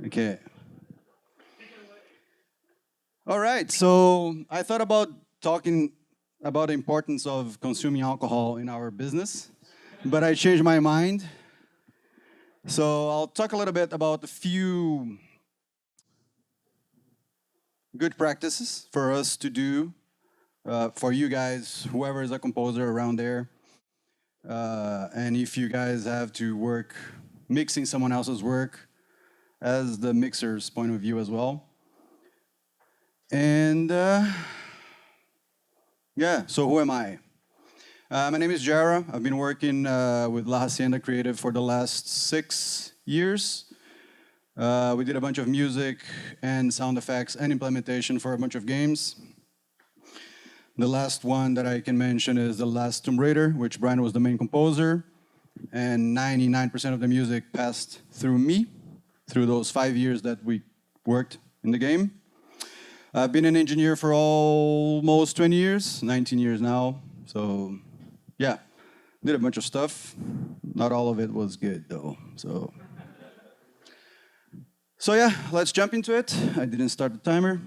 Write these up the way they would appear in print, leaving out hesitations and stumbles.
Okay. All right. So I thought about talking about the importance of consuming alcohol in our business, but I changed my mind. So I'll talk a little bit about a few good practices for us to do for you guys, whoever is a composer around there. And if you guys have to work mixing someone else's work as the mixer's point of view as well. And yeah, so who am I? My name is Jera. I've been working with La Hacienda Creative for the last 6 years. We did a bunch of music and sound effects and implementation for a bunch of games. The last one that I can mention is The Last Tomb Raider, which Brian was the main composer, and 99% of the music passed through me, through those 5 years that we worked in the game. I've been an engineer for almost 20 years, 19 years now, so yeah, did a bunch of stuff. Not all of it was good though, so yeah, let's jump into it. I didn't start the timer.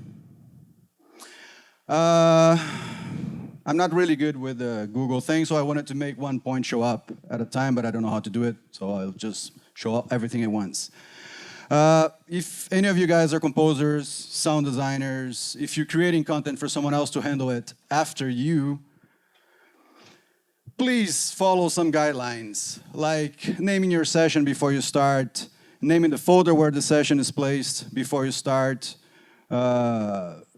I'm not really good with the Google thing, so I wanted to make one point show up at a time, but I don't know how to do it, so I'll just show up everything at once. If any of you guys are composers, sound designers, if you're creating content for someone else to handle it after you, please follow some guidelines, like naming your session before you start, naming the folder where the session is placed before you start.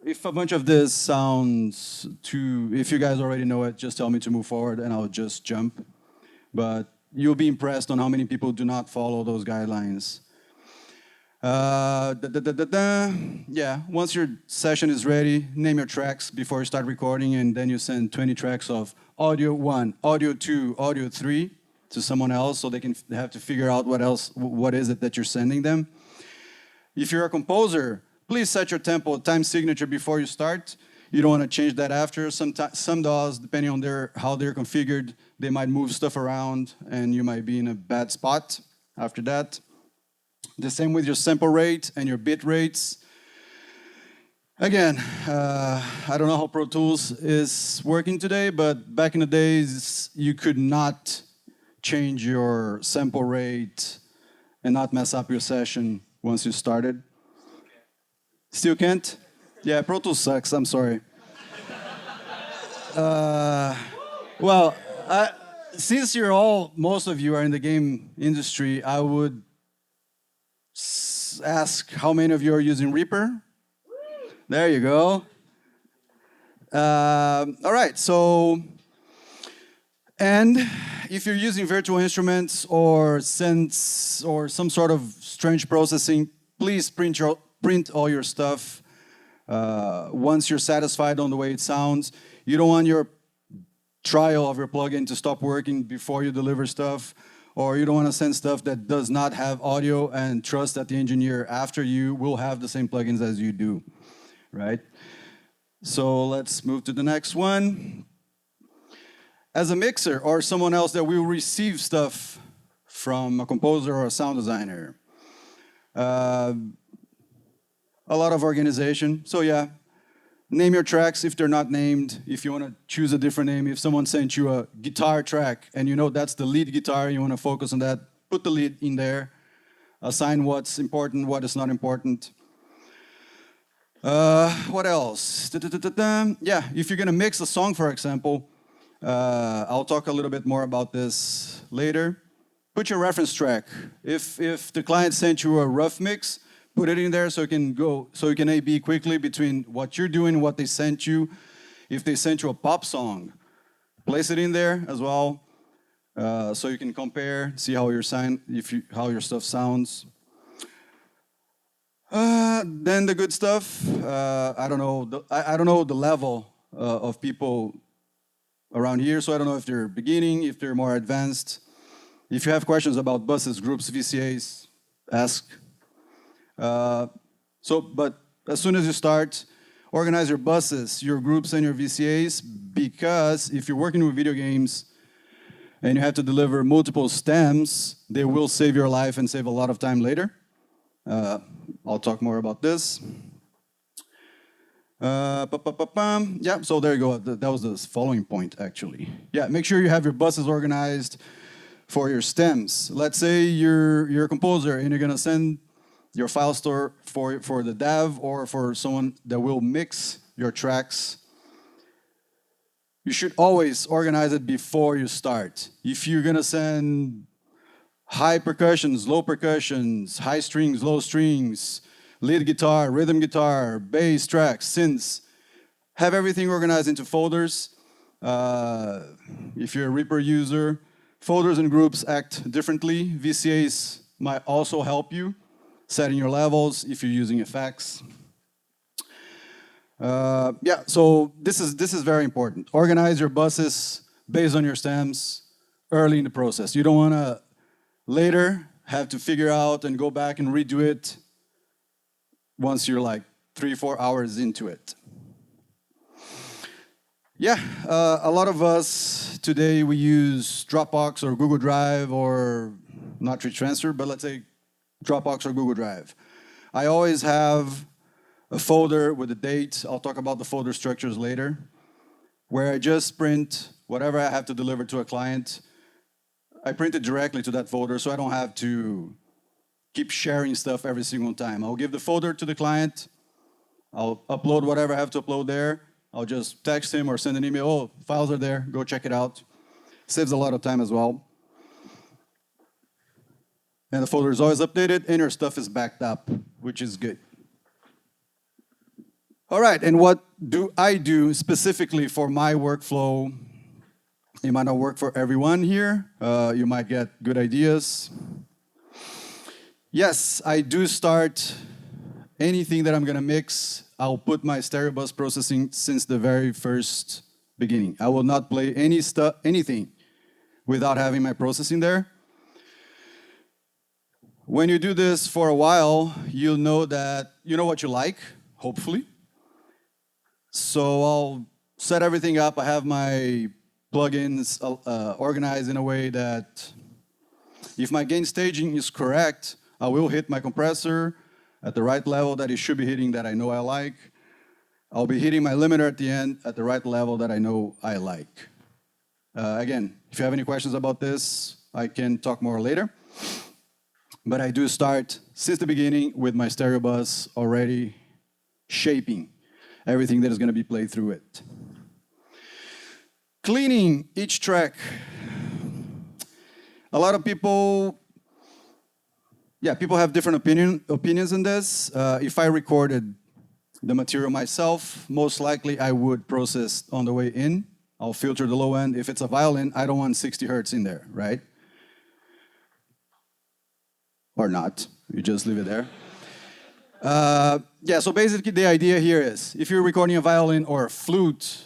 If a bunch of this sounds too, if you guys already know it, just tell me to move forward and I'll just jump. But you'll be impressed on how many people do not follow those guidelines. Yeah, once your session is ready, name your tracks before you start recording, and then you send 20 tracks of audio 1, audio 2, audio 3 to someone else so they have to figure out what is it that you're sending them. If you're a composer, please set your tempo, time signature before you start. You don't want to change that after. Some DAWs, depending on how they're configured, they might move stuff around and you might be in a bad spot after that. The same with your sample rate and your bit rates. Again, I don't know how Pro Tools is working today, but back in the days, you could not change your sample rate and not mess up your session once you started. Still can't? Yeah, Pro Tools sucks, I'm sorry. Well, since most of you are in the game industry, I would ask how many of you are using Reaper? There you go. All right, so, and if you're using virtual instruments or synths or some sort of strange processing, please print all your stuff once you're satisfied on the way it sounds. You don't want your trial of your plugin to stop working before you deliver stuff, or you don't want to send stuff that does not have audio and trust that the engineer after you will have the same plugins as you do, right? So let's move to the next one. As a mixer or someone else that will receive stuff from a composer or a sound designer, a lot of organization. So yeah, name your tracks if they're not named. If you want to choose a different name, if someone sent you a guitar track and you know that's the lead guitar, you want to focus on that, put the lead in there. Assign what's important, what is not important. What else? Yeah, if you're gonna mix a song, for example, I'll talk a little bit more about this later. Put your reference track. If the client sent you a rough mix, put it in there so you can A/B quickly between what you're doing and what they sent you. If they sent you a pop song, place it in there as well, so you can compare, see how how your stuff sounds. Then the good stuff. I don't know the level of people around here, so I don't know if they're beginning, if they're more advanced. If you have questions about buses, groups, VCAs, ask. But as soon as you start, organize your buses, your groups, and your VCAs, because if you're working with video games and you have to deliver multiple stems, they will save your life and save a lot of time later. I'll talk more about this. Yeah, so there you go. That was the following point, actually. Yeah, make sure you have your buses organized for your stems. Let's say you're a composer and you're gonna send your file store for the dev or for someone that will mix your tracks. You should always organize it before you start. If you're gonna send high percussions, low percussions, high strings, low strings, lead guitar, rhythm guitar, bass tracks, synths, have everything organized into folders. If you're a Reaper user, folders and groups act differently. VCAs might also help you setting your levels if you're using effects. Yeah, so this is very important. Organize your buses based on your stems early in the process. You don't want to later have to figure out and go back and redo it once you're like 3-4 hours into it. Yeah, a lot of us today, we use Dropbox or Google Drive or not retransfer, but let's say Dropbox or Google Drive. I always have a folder with a date. I'll talk about the folder structures later, where I just print whatever I have to deliver to a client. I print it directly to that folder so I don't have to keep sharing stuff every single time. I'll give the folder to the client. I'll upload whatever I have to upload there. I'll just text him or send an email. Oh, files are there. Go check it out. Saves a lot of time as well. And the folder is always updated and your stuff is backed up, which is good. All right, and what do I do specifically for my workflow? It might not work for everyone here. You might get good ideas. Yes, I do start anything that I'm gonna mix. I'll put my stereo bus processing since the very first beginning. I will not play anything without having my processing there. When you do this for a while, you'll know that you know what you like, hopefully. So I'll set everything up. I have my plugins organized in a way that if my gain staging is correct, I will hit my compressor at the right level that it should be hitting that I know I like. I'll be hitting my limiter at the end at the right level that I know I like. Again, if you have any questions about this, I can talk more later. But I do start since the beginning with my stereo bus already shaping everything that is going to be played through it. Cleaning each track. A lot of people have different opinions on this. If I recorded the material myself, most likely I would process on the way in. I'll filter the low end. If it's a violin, I don't want 60 hertz in there, right? Or not, you just leave it there. Yeah, so basically the idea here is, if you're recording a violin or a flute,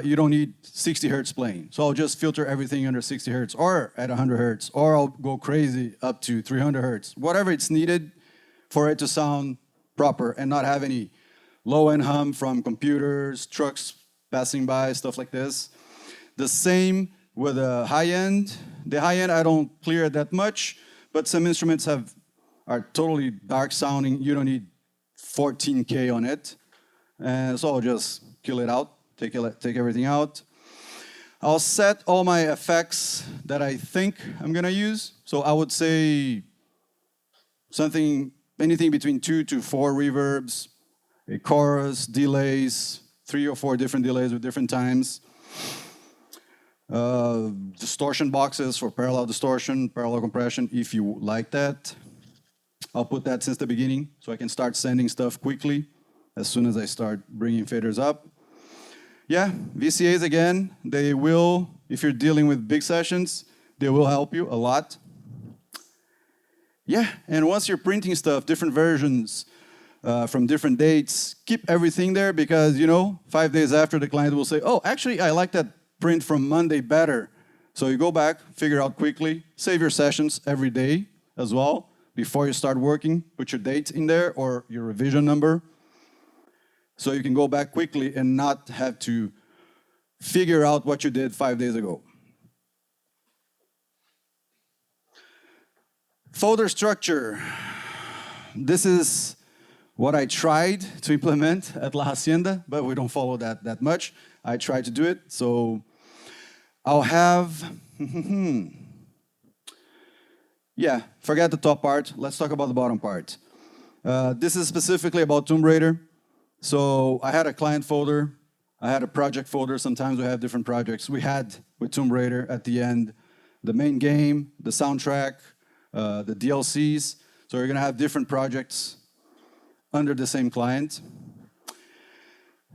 you don't need 60 hertz playing. So I'll just filter everything under 60 hertz or at 100 hertz, or I'll go crazy up to 300 hertz, whatever it's needed for it to sound proper and not have any low-end hum from computers, trucks passing by, stuff like this. The same with the high end. The high end, I don't clear it that much, but some instruments are totally dark sounding. You don't need 14K on it. And so I'll just kill it out, take everything out. I'll set all my effects that I think I'm gonna use. So I would say anything between 2 to 4 reverbs, a chorus, delays, 3 or 4 different delays with different times. Distortion boxes for parallel distortion, parallel compression, if you like that. I'll put that since the beginning, so I can start sending stuff quickly as soon as I start bringing faders up. Yeah, VCAs again, they will, if you're dealing with big sessions, they will help you a lot. Yeah, and once you're printing stuff, different versions from different dates, keep everything there because, 5 days after the client will say, oh, actually, I like that print from Monday better. So you go back, figure out quickly, save your sessions every day as well. Before you start working, put your date in there or your revision number. So you can go back quickly and not have to figure out what you did 5 days ago. Folder structure. This is what I tried to implement at La Hacienda, but we don't follow that much. I tried to do it, so I'll have, yeah, forget the top part. Let's talk about the bottom part. This is specifically about Tomb Raider. So I had a client folder, I had a project folder. Sometimes we have different projects. We had with Tomb Raider at the end, the main game, the soundtrack, the DLCs. So you're gonna have different projects under the same client.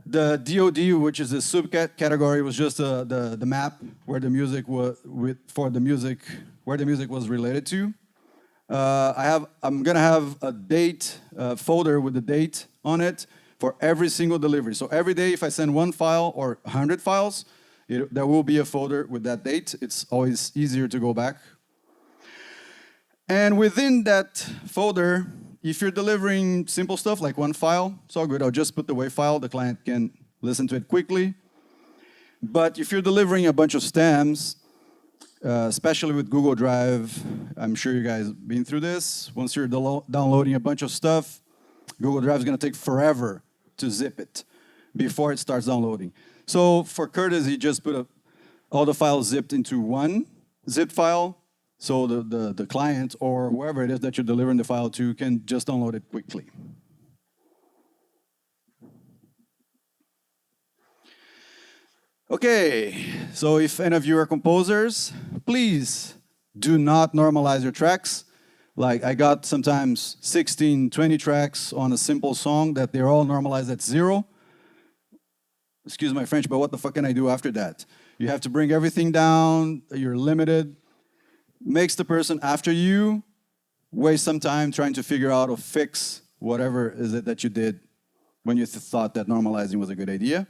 The DOD, which is the subcategory, was just the map where the music was where the music was related to. I'm gonna have a date folder with the date on it for every single delivery. So every day, if I send one file or 100 files, there will be a folder with that date. It's always easier to go back. And within that folder, if you're delivering simple stuff like one file, it's all good. I'll just put the WAV file. The client can listen to it quickly. But if you're delivering a bunch of stems, especially with Google Drive, I'm sure you guys have been through this. Once you're downloading a bunch of stuff, Google Drive is going to take forever to zip it before it starts downloading. So for courtesy, just put all the files zipped into one zip file, so the client or whoever it is that you're delivering the file to can just download it quickly. Okay, so if any of you are composers, please do not normalize your tracks. Like I got sometimes 16, 20 tracks on a simple song that they're all normalized at 0. Excuse my French, but what the fuck can I do after that? You have to bring everything down, you're limited. Makes the person after you waste some time trying to figure out or fix whatever is it that you did when you thought that normalizing was a good idea.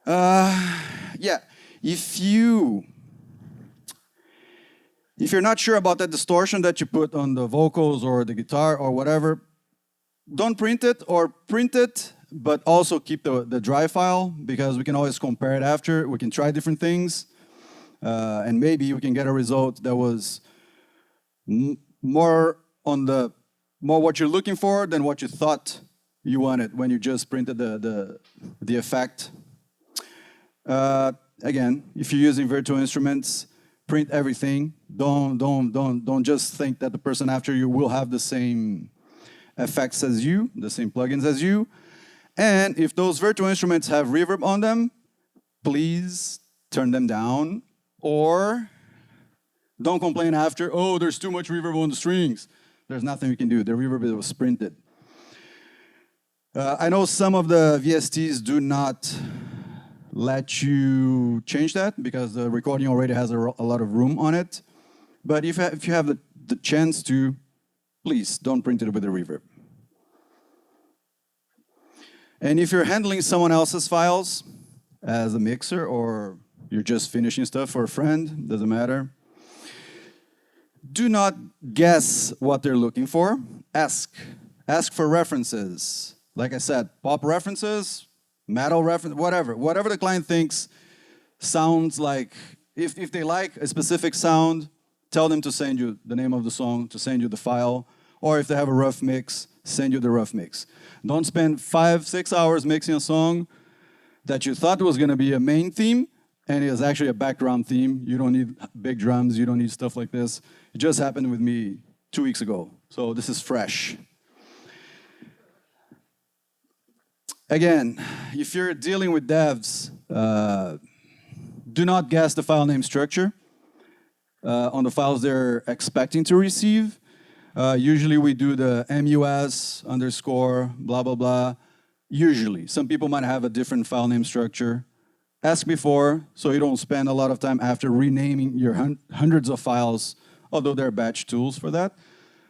Yeah, if you're not sure about that distortion that you put on the vocals or the guitar or whatever, don't print it, or print it, but also keep the dry file, because we can always compare it after. We can try different things, and maybe we can get a result that was more what you're looking for than what you thought you wanted when you just printed the effect. Again, if you're using virtual instruments, print everything. Don't just think that the person after you will have the same effects as you, the same plugins as you. And if those virtual instruments have reverb on them, please turn them down, or don't complain after, oh, there's too much reverb on the strings. There's nothing we can do. The reverb was printed. I know some of the VSTs do not let you change that because the recording already has a lot of room on it. But if you have the chance to, please don't print it with a reverb. And if you're handling someone else's files as a mixer, or you're just finishing stuff for a friend, doesn't matter, do not guess what they're looking for. Ask for references. Like I said, pop references, metal reference, whatever the client thinks sounds like. If they like a specific sound, tell them to send you the name of the song, to send you the file, or if they have a rough mix, send you the rough mix. Don't spend 5-6 hours mixing a song that you thought was going to be a main theme, and it is actually a background theme. You don't need big drums, you don't need stuff like this. It just happened with me 2 weeks ago, so this is fresh. Again, if you're dealing with devs, do not guess the file name structure on the files they're expecting to receive. Usually we do the mus underscore blah, blah, blah. Usually. Some people might have a different file name structure. Ask before, so you don't spend a lot of time after renaming your hundreds of files, although there are batch tools for that.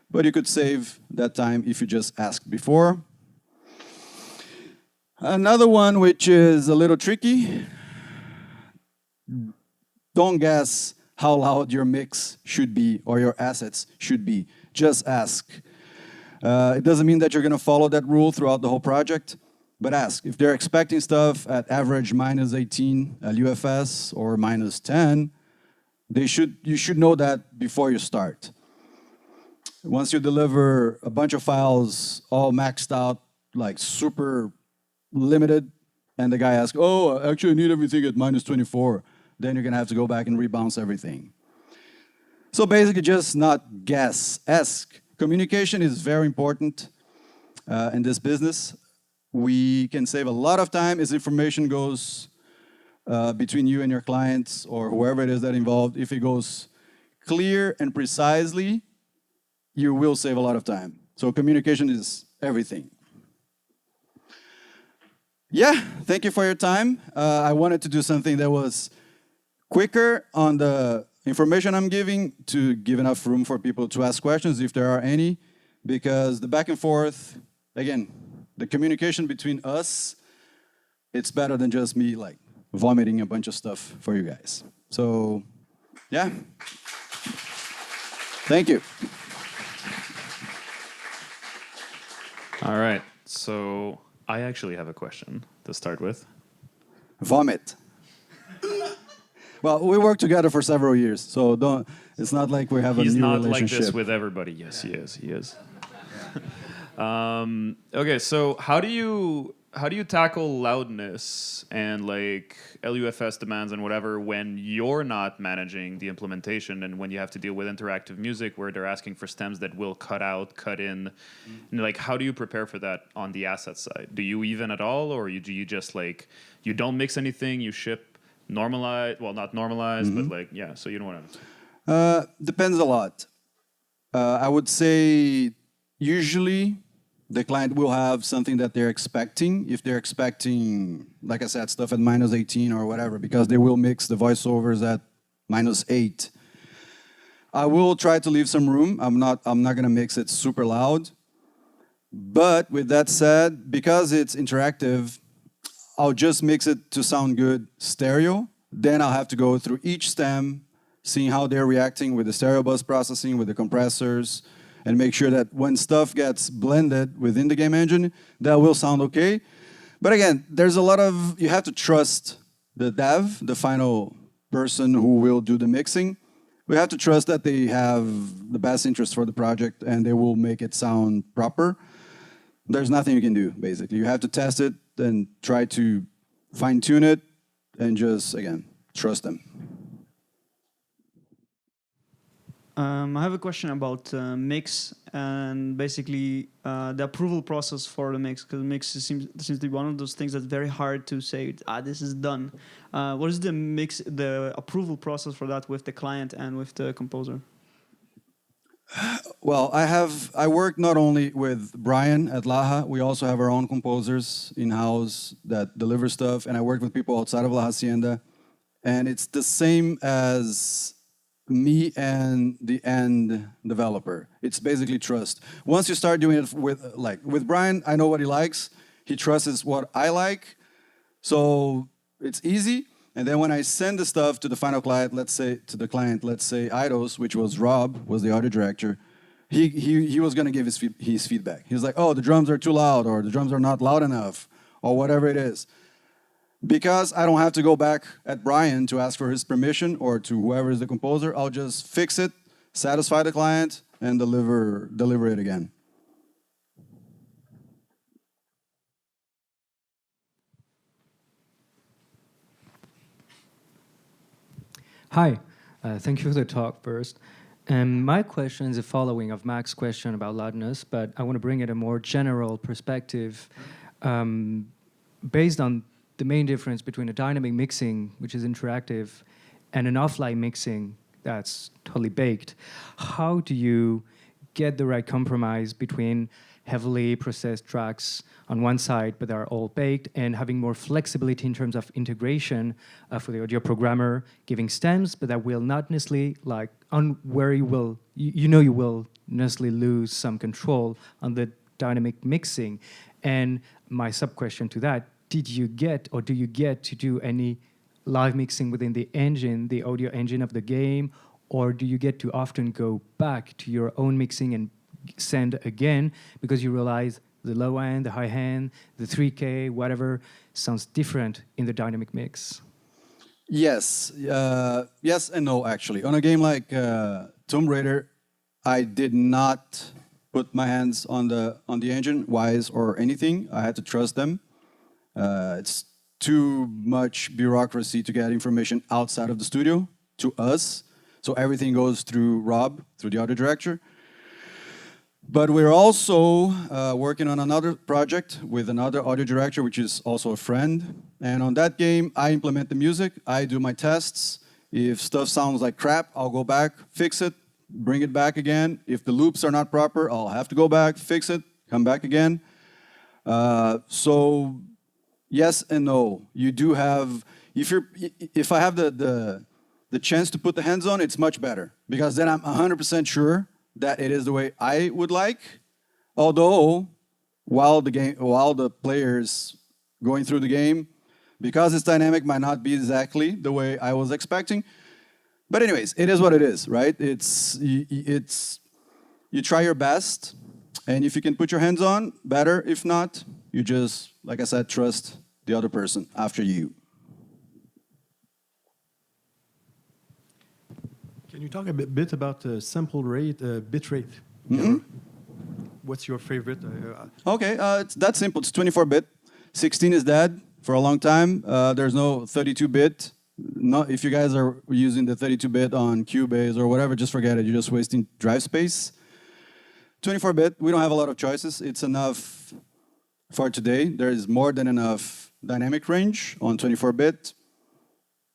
But you could save that time if you just ask before. Another one which is a little tricky, don't guess how loud your mix should be or your assets should be. Just ask. It doesn't mean that you're going to follow that rule throughout the whole project, but ask. If they're expecting stuff at average -18 LUFS or -10, you should know that before you start. Once you deliver a bunch of files all maxed out, like super limited, and the guy asks, oh, I actually need everything at -24, then you're gonna have to go back and rebounce everything. So basically just not guess, ask. Communication is very important in this business. We can save a lot of time as information goes between you and your clients or whoever it is that involved. If it goes clear and precisely, you will save a lot of time. So communication is everything. Yeah, thank you for your time. I wanted to do something that was quicker on the information I'm giving to give enough room for people to ask questions if there are any, because the back and forth, again, the communication between us, it's better than just me like vomiting a bunch of stuff for you guys. So, yeah. Thank you. All right, so I actually have a question to start with. Vomit. Well, we worked together for several years, so don't. It's not like we have a new relationship. He's not like this with everybody. Yes, he is. He is. Okay, so how do you tackle loudness and like LUFS demands and whatever when you're not managing the implementation and when you have to deal with interactive music where they're asking for stems that will cut out, cut in? And like, how do you prepare for that on the asset side? Do you even at all, or do you just like you don't mix anything, you ship normalized? Well, not normalized, but like yeah. So you don't want to. Depends a lot. I would say usually the client will have something that they're expecting. If they're expecting, like I said, stuff at -18 or whatever, because they will mix the voiceovers at -8. I will try to leave some room. I'm not gonna mix it super loud. But with that said, because it's interactive, I'll just mix it to sound good stereo. Then I'll have to go through each stem, seeing how they're reacting with the stereo bus processing, with the compressors, and make sure that when stuff gets blended within the game engine, that will sound okay. But again, there's a lot of, you have to trust the dev, the final person who will do the mixing. We have to trust that they have the best interest for the project and they will make it sound proper. There's nothing you can do, basically. You have to test it and try to fine-tune it and just, again, trust them. I have a question about mix and basically the approval process for the mix, because mix seems to be one of those things that's very hard to say, this is done. What is the approval process for that with the client and with the composer? Well, I work not only with Brian at Laha, we also have our own composers in-house that deliver stuff, and I work with people outside of La Hacienda, and it's the same as me and the end developer. It's basically trust. Once you start doing it with Brian, I know what he likes. He trusts what I like. So it's easy. And then when I send the stuff to the final client, let's say Eidos, which was Rob, was the audio director, he was going to give his feedback. He was like, oh, the drums are too loud, or the drums are not loud enough, or whatever it is. Because I don't have to go back at Brian to ask for his permission or to whoever is the composer, I'll just fix it, satisfy the client, and deliver it again. Hi, thank you for the talk first. My question is the following of Mac's question about loudness, but I want to bring it a more general perspective based on the main difference between a dynamic mixing, which is interactive, and an offline mixing that's totally baked. How do you get the right compromise between heavily processed tracks on one side, but they're all baked, and having more flexibility in terms of integration for the audio programmer, giving stems, but that will not necessarily, where you will necessarily lose some control on the dynamic mixing. And my sub-question to that, did you get or do you get to do any live mixing within the engine, the audio engine of the game, or do you get to often go back to your own mixing and send again because you realize the low end, the high end, the 3K, whatever, sounds different in the dynamic mix? Yes. Yes and no, actually. On a game like Tomb Raider, I did not put my hands on the engine, Wise or anything. I had to trust them. It's too much bureaucracy to get information outside of the studio to us. So everything goes through Rob, through the audio director. But we're also working on another project with another audio director, which is also a friend. And on that game, I implement the music, I do my tests. If stuff sounds like crap, I'll go back, fix it, bring it back again. If the loops are not proper, I'll have to go back, fix it, come back again. So yes and no. You do have, if I have the chance to put the hands on, it's much better because then I'm 100% sure that it is the way I would like. Although, while the players going through the game, because it's dynamic, might not be exactly the way I was expecting. But anyways, it is what it is, right? It's you try your best, and if you can put your hands on, better. If not, you just, like I said, trust the other person after you. Can you talk a bit about sample rate, bit rate? Mm-hmm. What's your favorite? Okay, it's that simple. It's 24-bit. 16 is dead for a long time. There's no 32-bit. Not if you guys are using the 32-bit on Cubase or whatever, just forget it. You're just wasting drive space. 24-bit, we don't have a lot of choices. It's enough for today. There is more than enough dynamic range on 24-bit.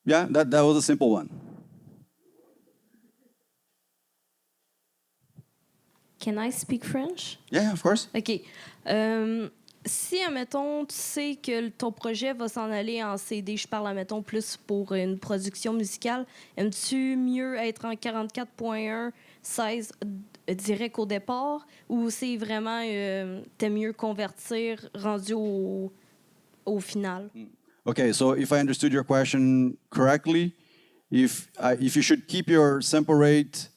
Yeah, that was a simple one. Can I speak French? Yeah, of course. OK. Si, admettons, tu sais que ton projet va s'en aller en CD, je parle, admettons, plus pour une production musicale, aimes-tu mieux être en 44.1, 16 direct au départ, ou c'est vraiment, t'aimes mieux convertir rendu au final? Okay, so if I understood your question correctly, if you should keep your sample rate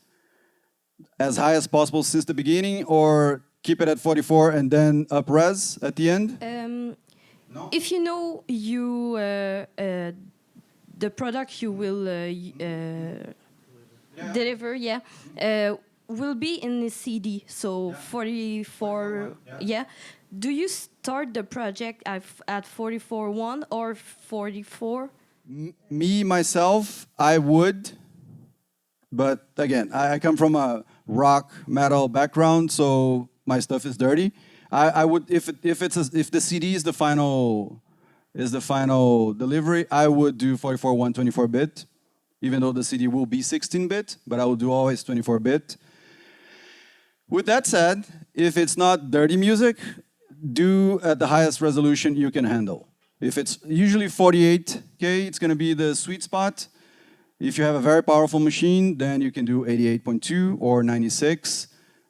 as high as possible since the beginning, or keep it at 44 and then up res at the end? No. If you know the product you will deliver, will be in the CD, so 44, yeah. Do you start the project at 44.1 or 44? Me, myself, I would. But again, I come from a rock metal background, so my stuff is dirty. I would, if the CD is the final delivery, I would do 44.1 24-bit, even though the CD will be 16-bit, but I will do always 24-bit. With that said, if it's not dirty music, do at the highest resolution you can handle. If it's usually 48K, it's going to be the sweet spot. If you have a very powerful machine, then you can do 88.2 or 96.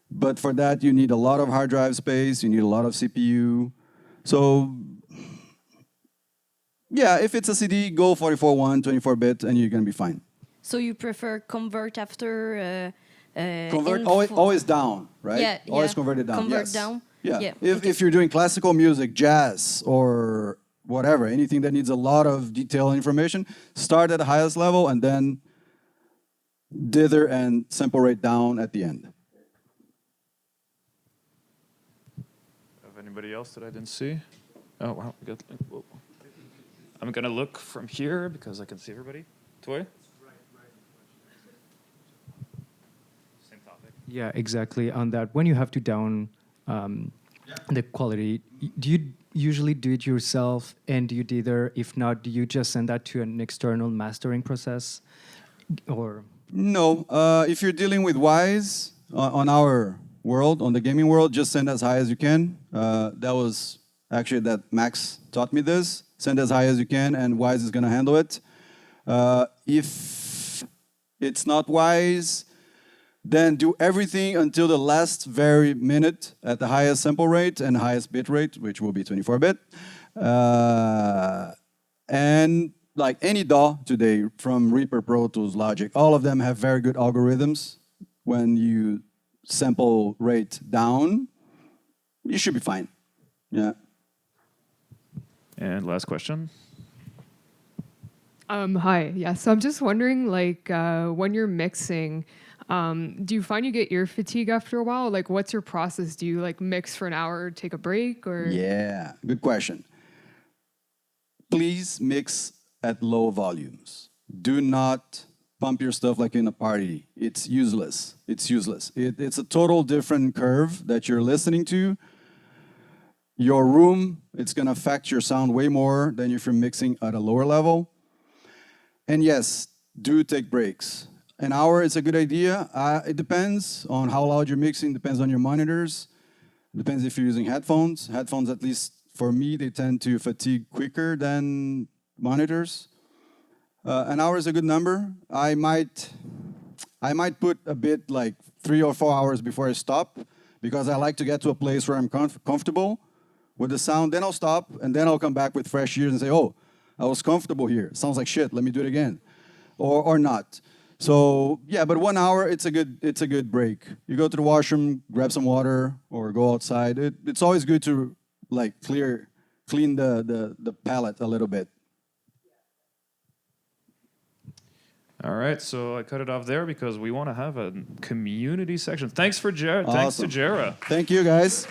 But for that, you need a lot of hard drive space, you need a lot of CPU. So, yeah, if it's a CD, go 44.1, 24-bit, and you're going to be fine. So you prefer convert after... Convert always down, right? Yeah, always convert it down. Convert yes. down. Yeah. If you're doing classical music, jazz, or whatever, anything that needs a lot of detailed information, start at the highest level and then dither and sample rate down at the end. Have anybody else that I didn't see? Oh, wow. Whoa. I'm going to look from here because I can see everybody. Toy? Same topic. Yeah, exactly. On that, when you have to down the quality, do you usually do it yourself, and do you dither? If not, do you just send that to an external mastering process? Or no, if you're dealing with Wise on our world, on the gaming world, just send as high as you can. That was actually that Max taught me this. Send as high as you can, and Wise is going to handle it. If it's not Wise, then do everything until the last very minute at the highest sample rate and highest bit rate, which will be 24-bit. And like any DAW today, from Reaper, Pro Tools, Logic, all of them have very good algorithms. When you sample rate down, you should be fine. Yeah. And last question. Hi. Yeah. So I'm just wondering, like, when you're mixing, Do you find you get ear fatigue after a while? Like, what's your process? Do you like mix for an hour, take a break, or? Yeah, good question. Please mix at low volumes. Do not pump your stuff like in a party. It's useless. It's useless. It's a total different curve that you're listening to. Your room, it's going to affect your sound way more than if you're mixing at a lower level. And yes, do take breaks. An hour is a good idea. It depends on how loud you're mixing, depends on your monitors, depends if you're using headphones. Headphones, at least for me, they tend to fatigue quicker than monitors. An hour is a good number. I might put a bit like 3 or 4 hours before I stop because I like to get to a place where I'm comfortable with the sound. Then I'll stop and then I'll come back with fresh ears and say, oh, I was comfortable here. It sounds like shit. Let me do it again, or not. So yeah, but 1 hour, it's a good break. You go to the washroom, grab some water, or go outside. It's always good to like clean the palate a little bit. All right, so I cut it off there because we want to have a community section. Thanks to Jera. Awesome. Thanks to Jera. Thank you, guys.